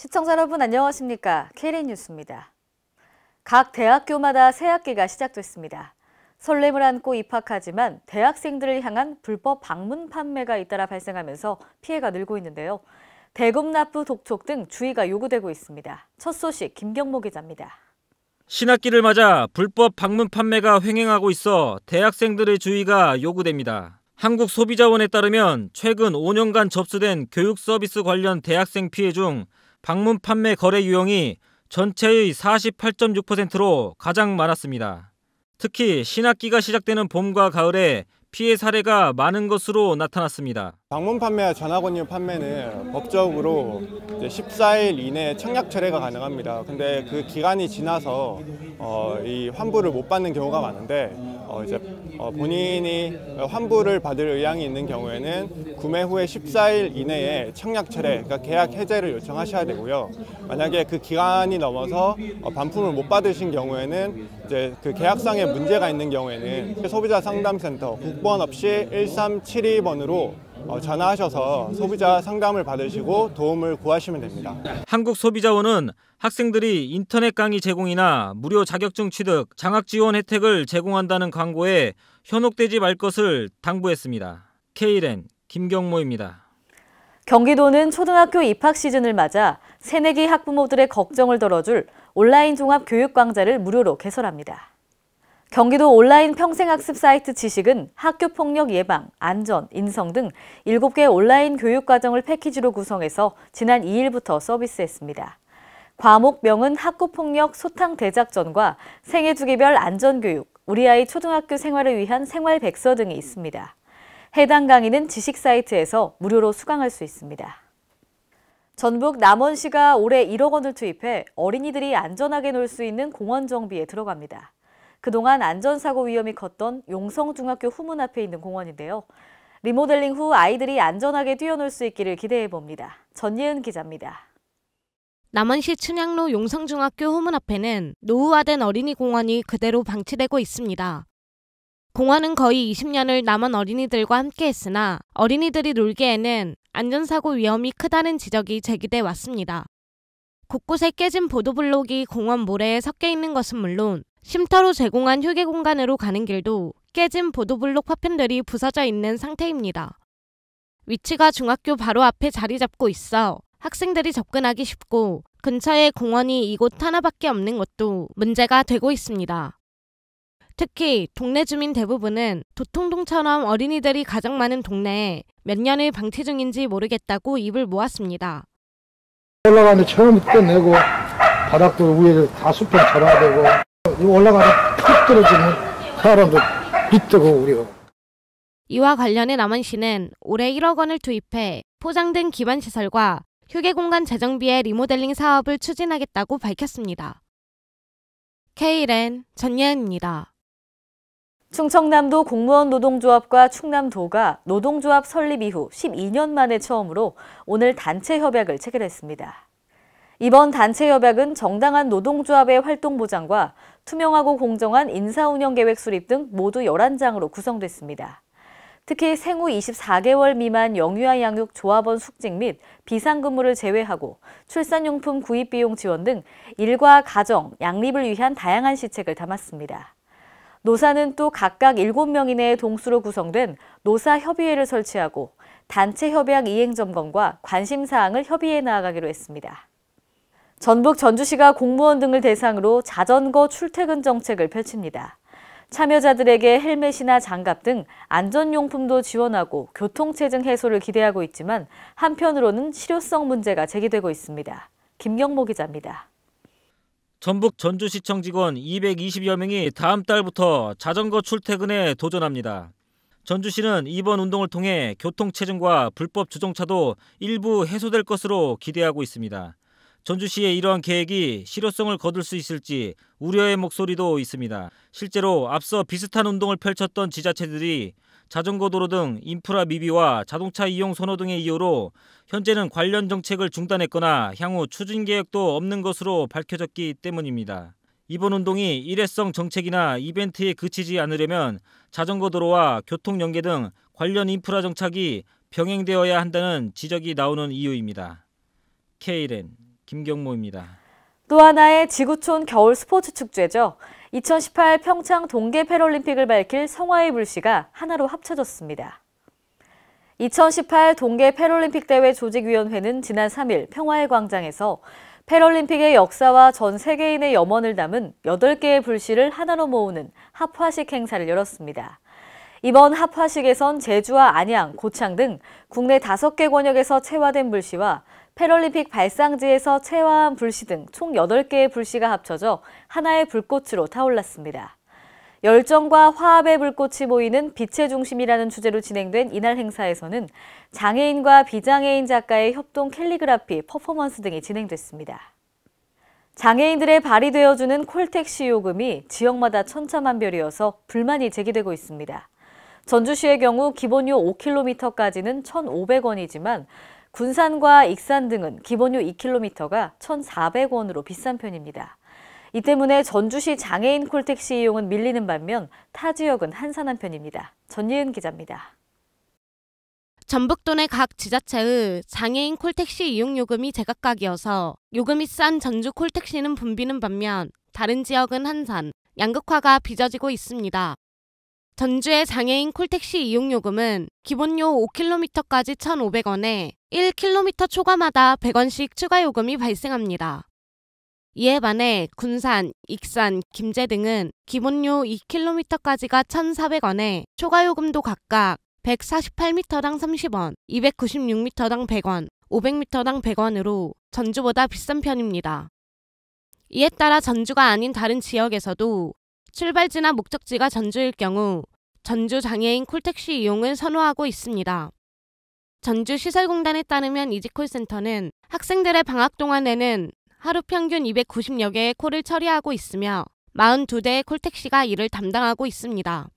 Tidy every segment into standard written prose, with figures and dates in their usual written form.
시청자 여러분 안녕하십니까? K라인 뉴스입니다. 각 대학교마다 새 학기가 시작됐습니다. 설렘을 안고 입학하지만 대학생들을 향한 불법 방문 판매가 잇따라 발생하면서 피해가 늘고 있는데요. 대금 납부 독촉 등 주의가 요구되고 있습니다. 첫 소식 김경모 기자입니다. 신학기를 맞아 불법 방문 판매가 횡행하고 있어 대학생들의 주의가 요구됩니다. 한국소비자원에 따르면 최근 5년간 접수된 교육 서비스 관련 대학생 피해 중 방문 판매 거래 유형이 전체의 48.6%로 가장 많았습니다. 특히 신학기가 시작되는 봄과 가을에 피해 사례가 많은 것으로 나타났습니다. 방문 판매와 전화권료 판매는 법적으로 이제 14일 이내에 청약 철회가 가능합니다. 근데 그 기간이 지나서 이 환불을 못 받는 경우가 많은데 본인이 환불을 받을 의향이 있는 경우에는 구매 후에 14일 이내에 청약 철회, 그러니까 계약 해제를 요청하셔야 되고요. 만약에 그 기간이 넘어서 반품을 못 받으신 경우에는 이제 그 계약상에 문제가 있는 경우에는 소비자 상담센터 국번 없이 1372번으로 전화하셔서 소비자 상담을 받으시고 도움을 구하시면 됩니다. 한국소비자원은 학생들이 인터넷 강의 제공이나 무료 자격증 취득, 장학 지원 혜택을 제공한다는 광고에 현혹되지 말 것을 당부했습니다. K라인 김경모입니다. 경기도는 초등학교 입학 시즌을 맞아 새내기 학부모들의 걱정을 덜어줄 온라인 종합 교육 강좌를 무료로 개설합니다. 경기도 온라인 평생학습 사이트 지식은 학교폭력 예방, 안전, 인성 등 7개 온라인 교육과정을 패키지로 구성해서 지난 2일부터 서비스했습니다. 과목명은 학구폭력 소탕 대작전과 생애주기별 안전교육, 우리 아이 초등학교 생활을 위한 생활백서 등이 있습니다. 해당 강의는 지식 사이트에서 무료로 수강할 수 있습니다. 전북 남원시가 올해 1억 원을 투입해 어린이들이 안전하게 놀 수 있는 공원 정비에 들어갑니다. 그동안 안전사고 위험이 컸던 용성중학교 후문 앞에 있는 공원인데요. 리모델링 후 아이들이 안전하게 뛰어놀 수 있기를 기대해봅니다. 전예은 기자입니다. 남원시 춘향로 용성중학교 후문 앞에는 노후화된 어린이 공원이 그대로 방치되고 있습니다. 공원은 거의 20년을 남원 어린이들과 함께했으나 어린이들이 놀기에는 안전사고 위험이 크다는 지적이 제기돼 왔습니다. 곳곳에 깨진 보도블록이 공원 모래에 섞여 있는 것은 물론 쉼터로 제공한 휴게 공간으로 가는 길도 깨진 보도블록 파편들이 부서져 있는 상태입니다. 위치가 중학교 바로 앞에 자리 잡고 있어 학생들이 접근하기 쉽고 근처에 공원이 이곳 하나밖에 없는 것도 문제가 되고 있습니다. 특히 동네 주민 대부분은 도통동처럼 어린이들이 가장 많은 동네에 몇 년을 방치 중인지 모르겠다고 입을 모았습니다. 올라가는데 처음부터 끝내고 바닥도 위에 다 수평 쳐놔야 되고 올라가면 푹 떨어지면 사람도 빗뜨고 우리가. 이와 관련해 남원시는 올해 1억 원을 투입해 포장된 기반시설과 휴게공간 재정비의 리모델링 사업을 추진하겠다고 밝혔습니다. K라인 전예은입니다. 충청남도 공무원 노동조합과 충남도가 노동조합 설립 이후 12년 만에 처음으로 오늘 단체 협약을 체결했습니다. 이번 단체 협약은 정당한 노동조합의 활동 보장과 투명하고 공정한 인사운영 계획 수립 등 모두 11장으로 구성됐습니다. 특히 생후 24개월 미만 영유아 양육 조합원 숙직 및 비상근무를 제외하고 출산용품 구입 비용 지원 등 일과 가정, 양립을 위한 다양한 시책을 담았습니다. 노사는 또 각각 7명 이내의 동수로 구성된 노사협의회를 설치하고 단체 협약 이행 점검과 관심 사항을 협의해 나아가기로 했습니다. 전북 전주시가 공무원 등을 대상으로 자전거 출퇴근 정책을 펼칩니다. 참여자들에게 헬멧이나 장갑 등 안전용품도 지원하고 교통체증 해소를 기대하고 있지만 한편으로는 실효성 문제가 제기되고 있습니다. 김경모 기자입니다. 전북 전주시청 직원 220여 명이 다음 달부터 자전거 출퇴근에 도전합니다. 전주시는 이번 운동을 통해 교통체증과 불법 주정차도 일부 해소될 것으로 기대하고 있습니다. 전주시의 이러한 계획이 실효성을 거둘 수 있을지 우려의 목소리도 있습니다. 실제로 앞서 비슷한 운동을 펼쳤던 지자체들이 자전거 도로 등 인프라 미비와 자동차 이용 선호 등의 이유로 현재는 관련 정책을 중단했거나 향후 추진 계획도 없는 것으로 밝혀졌기 때문입니다. 이번 운동이 일회성 정책이나 이벤트에 그치지 않으려면 자전거 도로와 교통 연계 등 관련 인프라 정착이 병행되어야 한다는 지적이 나오는 이유입니다. K라인 김경모입니다. 또 하나의 지구촌 겨울 스포츠 축제죠. 2018 평창 동계 패럴림픽을 밝힐 성화의 불씨가 하나로 합쳐졌습니다. 2018 동계 패럴림픽 대회 조직위원회는 지난 3일 평화의 광장에서 패럴림픽의 역사와 전 세계인의 염원을 담은 8개의 불씨를 하나로 모으는 합화식 행사를 열었습니다. 이번 합화식에선 제주와 안양, 고창 등 국내 5개 권역에서 채화된 불씨와 패럴림픽 발상지에서 채화한 불씨 등 총 8개의 불씨가 합쳐져 하나의 불꽃으로 타올랐습니다. 열정과 화합의 불꽃이 보이는 빛의 중심이라는 주제로 진행된 이날 행사에서는 장애인과 비장애인 작가의 협동 캘리그라피, 퍼포먼스 등이 진행됐습니다. 장애인들의 발이 되어주는 콜택시 요금이 지역마다 천차만별이어서 불만이 제기되고 있습니다. 전주시의 경우 기본료 5km까지는 1,500원이지만 군산과 익산 등은 기본료 2km가 1,400원으로 비싼 편입니다. 이 때문에 전주시 장애인 콜택시 이용은 밀리는 반면 타 지역은 한산한 편입니다. 전예은 기자입니다. 전북도 내 각 지자체의 장애인 콜택시 이용 요금이 제각각이어서 요금이 싼 전주 콜택시는 붐비는 반면 다른 지역은 한산, 양극화가 빚어지고 있습니다. 전주의 장애인 콜택시 이용 요금은 기본료 5km까지 1,500원에 1km 초과마다 100원씩 추가 요금이 발생합니다. 이에 반해 군산, 익산, 김제 등은 기본료 2km까지가 1,400원에 초과 요금도 각각 148m당 30원, 296m당 100원, 500m당 100원으로 전주보다 비싼 편입니다. 이에 따라 전주가 아닌 다른 지역에서도 출발지나 목적지가 전주일 경우 전주 장애인 콜택시 이용을 선호하고 있습니다. 전주시설공단에 따르면 이지콜센터는 학생들의 방학 동안에는 하루 평균 290여 개의 콜을 처리하고 있으며 42대의 콜택시가 이를 담당하고 있습니다.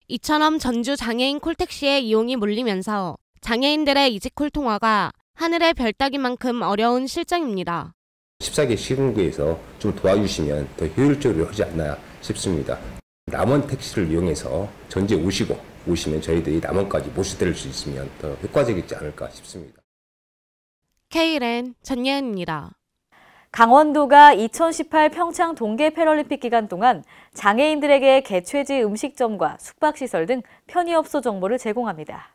이처럼 전주 장애인 콜택시의 이용이 몰리면서 장애인들의 이지콜 통화가 하늘의 별 따기만큼 어려운 실정입니다. 14개 시군구에서 좀 도와주시면 더 효율적으로 하지 않나 싶습니다. 남원 택시를 이용해서 전주에 오시면 저희들이 남원까지 모셔드릴 수 있으면 더 효과적이지 않을까 싶습니다. K랜 전예은입니다. 강원도가 2018 평창 동계 패럴림픽 기간 동안 장애인들에게 개최지 음식점과 숙박시설 등 편의업소 정보를 제공합니다.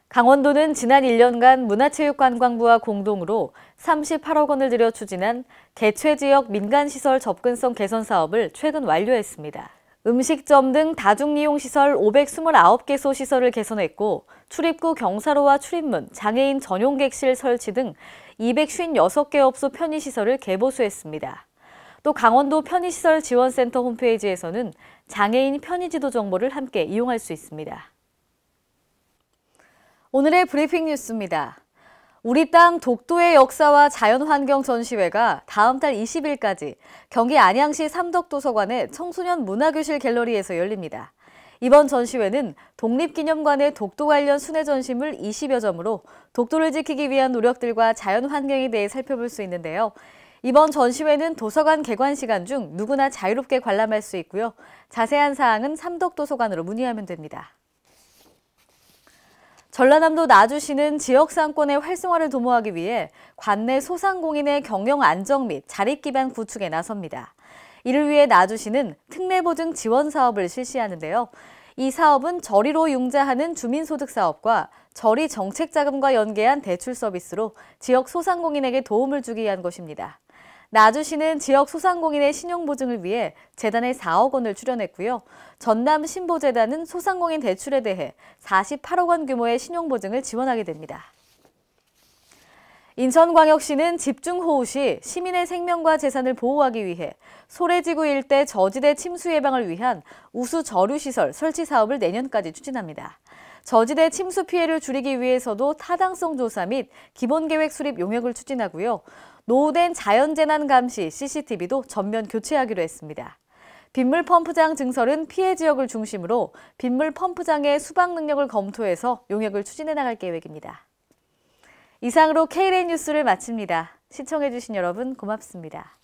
강원도는 지난 1년간 문화체육관광부와 공동으로 38억 원을 들여 추진한 개최지역 민간시설 접근성 개선 사업을 최근 완료했습니다. 음식점 등 다중이용시설 529개소 시설을 개선했고 출입구 경사로와 출입문, 장애인 전용 객실 설치 등 256개 업소 편의시설을 개보수했습니다. 또 강원도 편의시설 지원센터 홈페이지에서는 장애인 편의지도 정보를 함께 이용할 수 있습니다. 오늘의 브리핑 뉴스입니다. 우리 땅 독도의 역사와 자연환경 전시회가 다음 달 20일까지 경기 안양시 삼덕도서관의 청소년 문화교실 갤러리에서 열립니다. 이번 전시회는 독립기념관의 독도 관련 순회 전시물 20여 점으로 독도를 지키기 위한 노력들과 자연환경에 대해 살펴볼 수 있는데요. 이번 전시회는 도서관 개관 시간 중 누구나 자유롭게 관람할 수 있고요. 자세한 사항은 삼덕도서관으로 문의하면 됩니다. 전라남도 나주시는 지역 상권의 활성화를 도모하기 위해 관내 소상공인의 경영 안정 및 자립 기반 구축에 나섭니다. 이를 위해 나주시는 특례보증 지원 사업을 실시하는데요. 이 사업은 저리로 융자하는 주민소득 사업과 저리 정책자금과 연계한 대출 서비스로 지역 소상공인에게 도움을 주기 위한 것입니다. 나주시는 지역 소상공인의 신용보증을 위해 재단에 4억 원을 출연했고요. 전남 신보재단은 소상공인 대출에 대해 48억 원 규모의 신용보증을 지원하게 됩니다. 인천광역시는 집중호우 시 시민의 생명과 재산을 보호하기 위해 소래지구 일대 저지대 침수 예방을 위한 우수 저류시설 설치 사업을 내년까지 추진합니다. 저지대 침수 피해를 줄이기 위해서도 타당성 조사 및 기본계획 수립 용역을 추진하고요. 노후된 자연재난 감시 CCTV도 전면 교체하기로 했습니다. 빗물 펌프장 증설은 피해 지역을 중심으로 빗물 펌프장의 수방 능력을 검토해서 용역을 추진해 나갈 계획입니다. 이상으로 K랜 뉴스를 마칩니다. 시청해주신 여러분 고맙습니다.